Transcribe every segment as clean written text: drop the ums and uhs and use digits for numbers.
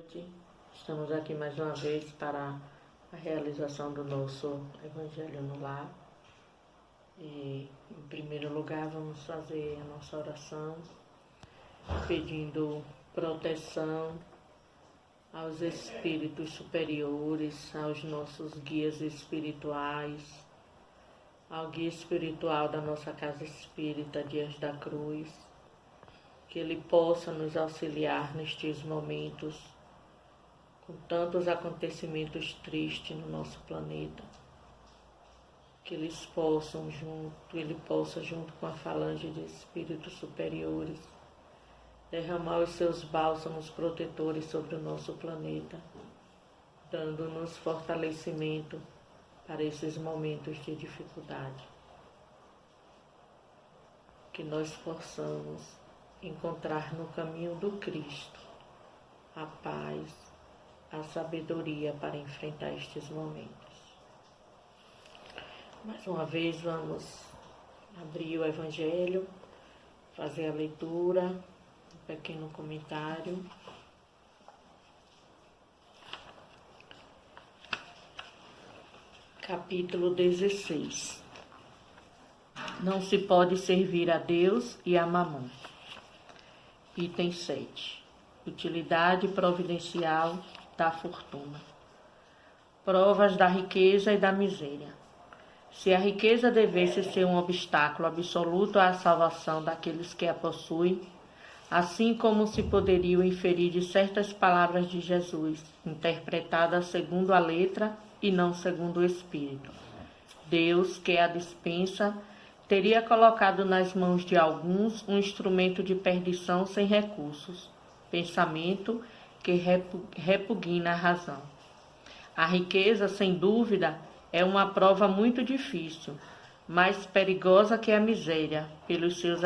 Noite. Estamos aqui mais uma vez para a realização do nosso Evangelho no Lar. E, em primeiro lugar, vamos fazer a nossa oração pedindo proteção aos espíritos superiores, aos nossos guias espirituais, ao guia espiritual da nossa Casa Espírita Dias da Cruz, que ele possa nos auxiliar nestes momentos com tantos acontecimentos tristes no nosso planeta, que ele possa junto com a falange de espíritos superiores derramar os seus bálsamos protetores sobre o nosso planeta, dando-nos fortalecimento para esses momentos de dificuldade. Que nós possamos encontrar no caminho do Cristo a paz, a sabedoria para enfrentar estes momentos. Mais uma vez vamos abrir o Evangelho, fazer a leitura, um pequeno comentário. Capítulo 16. Não se pode servir a Deus e a Mamon. Item 7. Utilidade providencial da fortuna. Provas da riqueza e da miséria. Se a riqueza devesse ser um obstáculo absoluto à salvação daqueles que a possuem, assim como se poderiam inferir de certas palavras de Jesus, interpretadas segundo a letra e não segundo o Espírito, Deus, que a dispensa, teria colocado nas mãos de alguns um instrumento de perdição sem recursos, pensamento que repugna a razão. A riqueza, sem dúvida, é uma prova muito difícil, mais perigosa que a miséria, pelos seus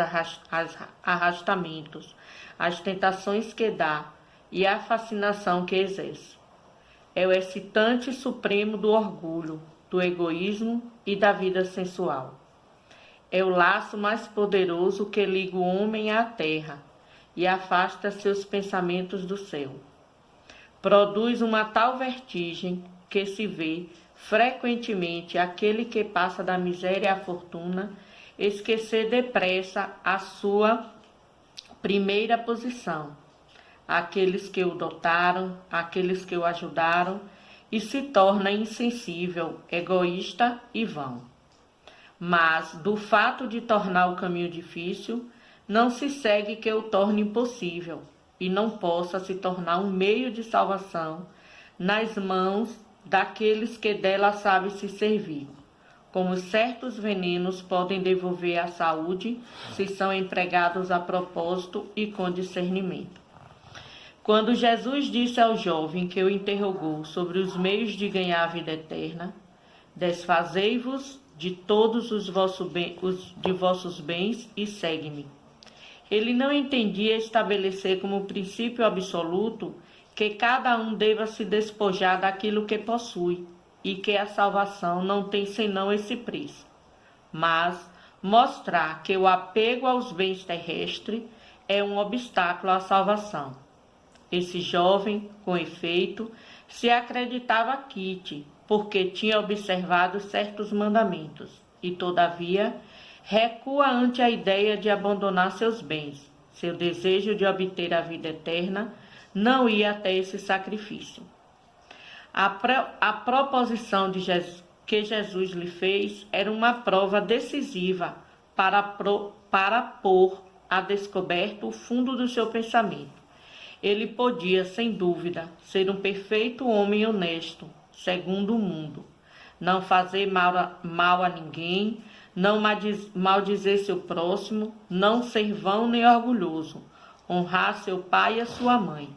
arrastamentos, as tentações que dá e a fascinação que exerce. É o excitante supremo do orgulho, do egoísmo e da vida sensual. É o laço mais poderoso que liga o homem à terra e afasta seus pensamentos do céu. Produz uma tal vertigem que se vê frequentemente aquele que passa da miséria à fortuna esquecer depressa a sua primeira posição, aqueles que o dotaram, aqueles que o ajudaram, e se torna insensível, egoísta e vão. Mas, do fato de tornar o caminho difícil, não se segue que o torne impossível e não possa se tornar um meio de salvação nas mãos daqueles que dela sabem se servir, como certos venenos podem devolver a saúde se são empregados a propósito e com discernimento. Quando Jesus disse ao jovem que o interrogou sobre os meios de ganhar a vida eterna, desfazei-vos de todos os vossos bens e segue-me. Ele não entendia estabelecer como princípio absoluto que cada um deva se despojar daquilo que possui e que a salvação não tem senão esse preço, mas mostrar que o apego aos bens terrestres é um obstáculo à salvação. Esse jovem, com efeito, se acreditava quite, porque tinha observado certos mandamentos, e, todavia, recua ante a ideia de abandonar seus bens. Seu desejo de obter a vida eterna não ia até esse sacrifício. A proposição que Jesus lhe fez era uma prova decisiva para pôr a descoberto o fundo do seu pensamento. Ele podia, sem dúvida, ser um perfeito homem honesto, segundo o mundo, não fazer mal a ninguém, não maldizer seu próximo, não ser vão nem orgulhoso, honrar seu pai e a sua mãe.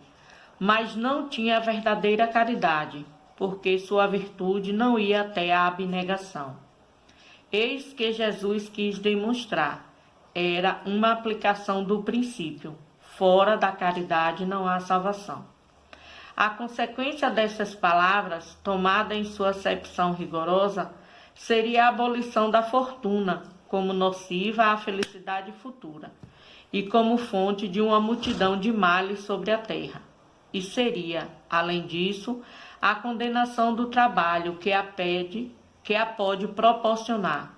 Mas não tinha a verdadeira caridade, porque sua virtude não ia até a abnegação. Eis que Jesus quis demonstrar, era uma aplicação do princípio, fora da caridade não há salvação. A consequência dessas palavras, tomada em sua acepção rigorosa, seria a abolição da fortuna, como nociva à felicidade futura, e como fonte de uma multidão de males sobre a terra. e seria, além disso, a condenação do trabalho que a pode proporcionar,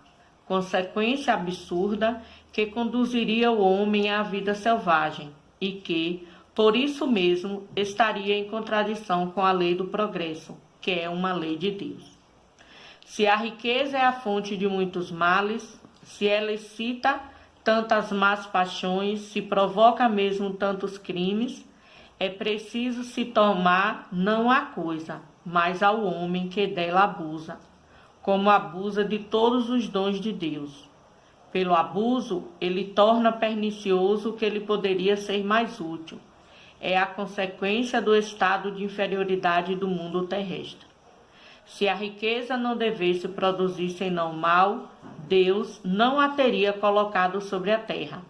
consequência absurda que conduziria o homem à vida selvagem e que, por isso mesmo, estaria em contradição com a lei do progresso, que é uma lei de Deus. Se a riqueza é a fonte de muitos males, se ela excita tantas más paixões, se provoca mesmo tantos crimes, é preciso se tomar não à coisa, mas ao homem que dela abusa, como abusa de todos os dons de Deus. Pelo abuso, ele torna pernicioso o que lhe poderia ser mais útil. É a consequência do estado de inferioridade do mundo terrestre. Se a riqueza não devesse produzir senão mal, Deus não a teria colocado sobre a terra.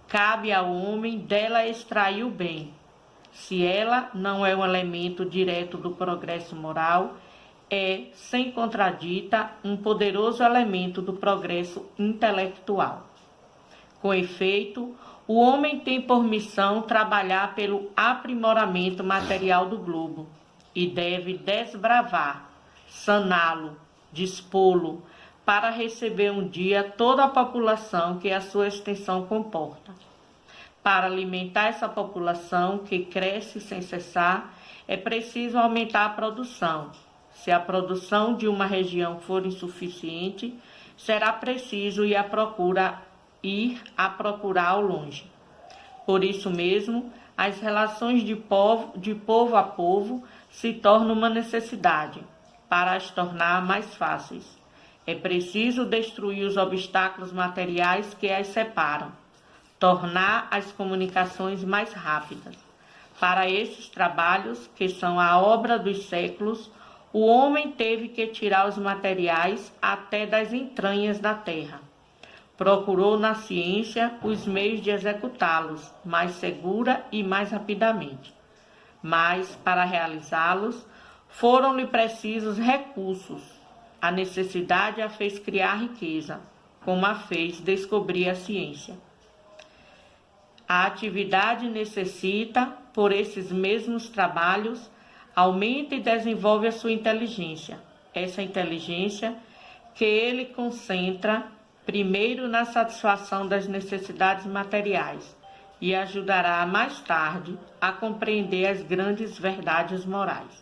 Cabe ao homem dela extrair o bem. Se ela não é um elemento direto do progresso moral, é, sem contradita, um poderoso elemento do progresso intelectual. Com efeito, o homem tem por missão trabalhar pelo aprimoramento material do globo e deve desbravar, saná-lo, dispô-lo, para receber um dia toda a população que a sua extensão comporta. Para alimentar essa população que cresce sem cessar, é preciso aumentar a produção. Se a produção de uma região for insuficiente, será preciso ir a procurar ao longe. Por isso mesmo, as relações de povo a povo se tornam uma necessidade, para as tornar mais fáceis. É preciso destruir os obstáculos materiais que as separam, tornar as comunicações mais rápidas. Para esses trabalhos, que são a obra dos séculos, o homem teve que tirar os materiais até das entranhas da terra. Procurou na ciência os meios de executá-los mais segura e mais rapidamente. Mas, para realizá-los, foram-lhe precisos recursos. A necessidade a fez criar riqueza, como a fez descobrir a ciência. A atividade necessita, por esses mesmos trabalhos, aumenta e desenvolve a sua inteligência. Essa inteligência que ele concentra primeiro na satisfação das necessidades materiais e ajudará mais tarde a compreender as grandes verdades morais.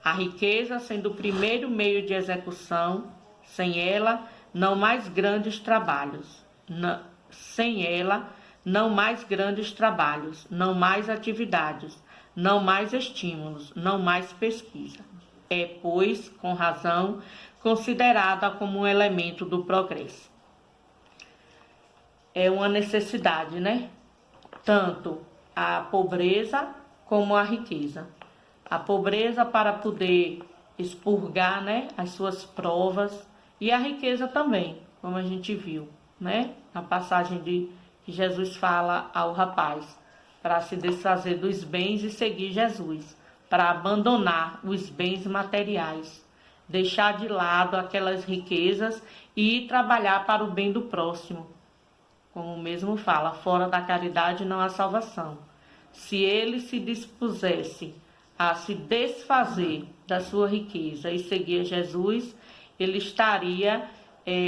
A riqueza sendo o primeiro meio de execução, sem ela não mais grandes trabalhos, não mais atividades, não mais estímulos, não mais pesquisa. É, pois, com razão, considerada como um elemento do progresso. É uma necessidade, né? Tanto a pobreza como a riqueza. A pobreza para poder expurgar, né, as suas provas, e a riqueza também, como a gente viu, né? Na passagem que Jesus fala ao rapaz, para se desfazer dos bens e seguir Jesus, para abandonar os bens materiais, deixar de lado aquelas riquezas e ir trabalhar para o bem do próximo. Como mesmo fala, fora da caridade não há salvação. Se ele se dispusesse a se desfazer da sua riqueza e seguir Jesus, ele estaria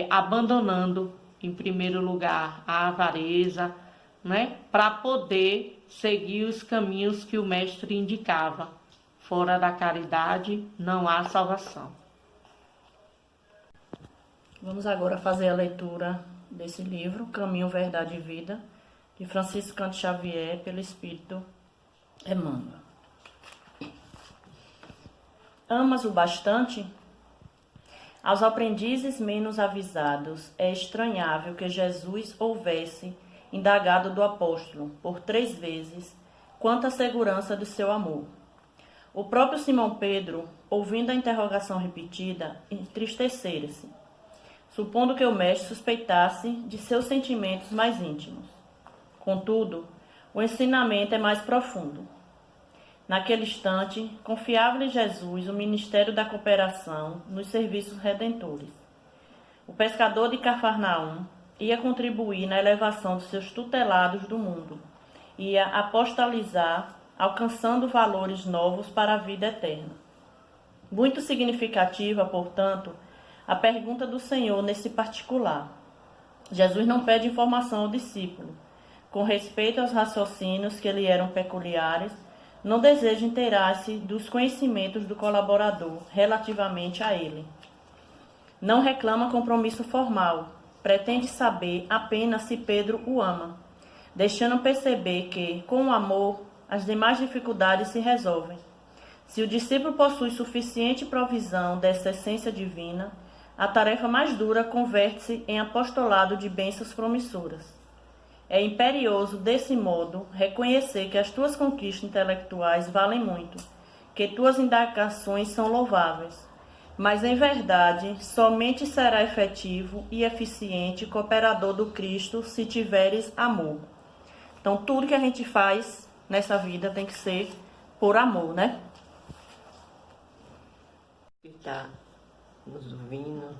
abandonando, em primeiro lugar, a avareza, né, para poder seguir os caminhos que o Mestre indicava. Fora da caridade não há salvação. Vamos agora fazer a leitura desse livro, Caminho, Verdade e Vida, de Francisco Cândido Xavier, pelo Espírito Emmanuel. Amas o bastante? Aos aprendizes menos avisados, é estranhável que Jesus houvesse indagado do apóstolo, por 3 vezes, quanto à segurança do seu amor. O próprio Simão Pedro, ouvindo a interrogação repetida, entristecera-se, supondo que o mestre suspeitasse de seus sentimentos mais íntimos. Contudo, o ensinamento é mais profundo. Naquele instante, confiava-lhe Jesus o ministério da cooperação nos serviços redentores. O pescador de Cafarnaum ia contribuir na elevação dos seus tutelados do mundo, ia apostolizar alcançando valores novos para a vida eterna. Muito significativa, portanto, a pergunta do Senhor nesse particular. Jesus não pede informação ao discípulo. Com respeito aos raciocínios que lhe eram peculiares, não deseja inteirar-se dos conhecimentos do colaborador relativamente a ele. Não reclama compromisso formal, pretende saber apenas se Pedro o ama, deixando perceber que, com o amor, as demais dificuldades se resolvem. Se o discípulo possui suficiente provisão dessa essência divina, a tarefa mais dura converte-se em apostolado de bênçãos promissoras. É imperioso, desse modo, reconhecer que as tuas conquistas intelectuais valem muito, que tuas indagações são louváveis, mas, em verdade, somente será efetivo e eficiente cooperador do Cristo se tiveres amor. Então, tudo que a gente faz nessa vida tem que ser por amor, né? Está nos ouvindo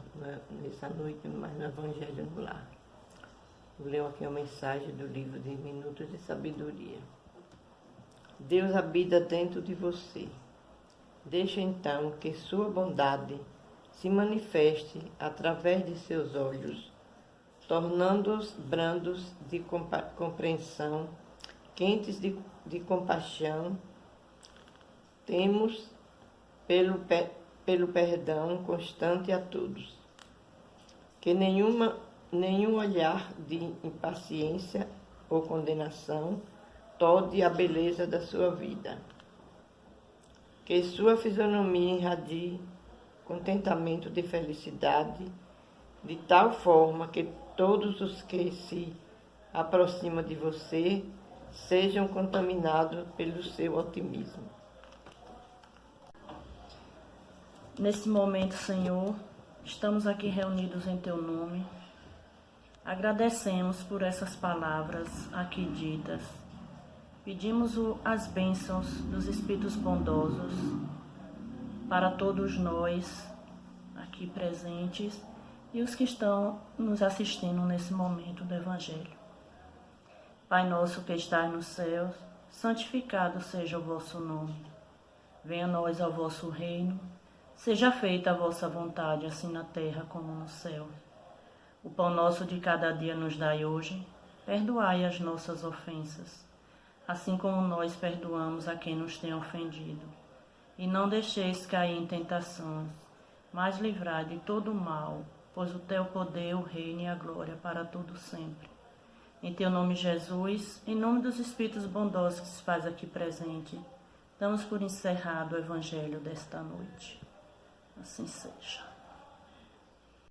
nessa noite, mas no Evangelho no Lar. Vou ler aqui uma mensagem do livro de Minutos de Sabedoria. Deus habita dentro de você. Deixa então que sua bondade se manifeste através de seus olhos, tornando-os brandos de compreensão, quentes de compaixão. Temos pelo perdão constante a todos. Que nenhum olhar de impaciência ou condenação tolde a beleza da sua vida. Que sua fisionomia irradie contentamento de felicidade, de tal forma que todos os que se aproximam de você sejam contaminados pelo seu otimismo. Nesse momento, Senhor, estamos aqui reunidos em Teu nome. Agradecemos por essas palavras aqui ditas. Pedimos as bênçãos dos Espíritos bondosos para todos nós aqui presentes e os que estão nos assistindo nesse momento do Evangelho. Pai nosso que estás nos céus, santificado seja o vosso nome. Venha a nós ao vosso reino. Seja feita a vossa vontade, assim na terra como no céu. O pão nosso de cada dia nos dai hoje. Perdoai as nossas ofensas, assim como nós perdoamos a quem nos tem ofendido. E não deixeis cair em tentações, mas livrai de todo o mal, pois o teu poder, o reino e a glória para todo sempre. Em teu nome, Jesus, em nome dos Espíritos bondosos que se faz aqui presente, damos por encerrado o Evangelho desta noite. Assim seja.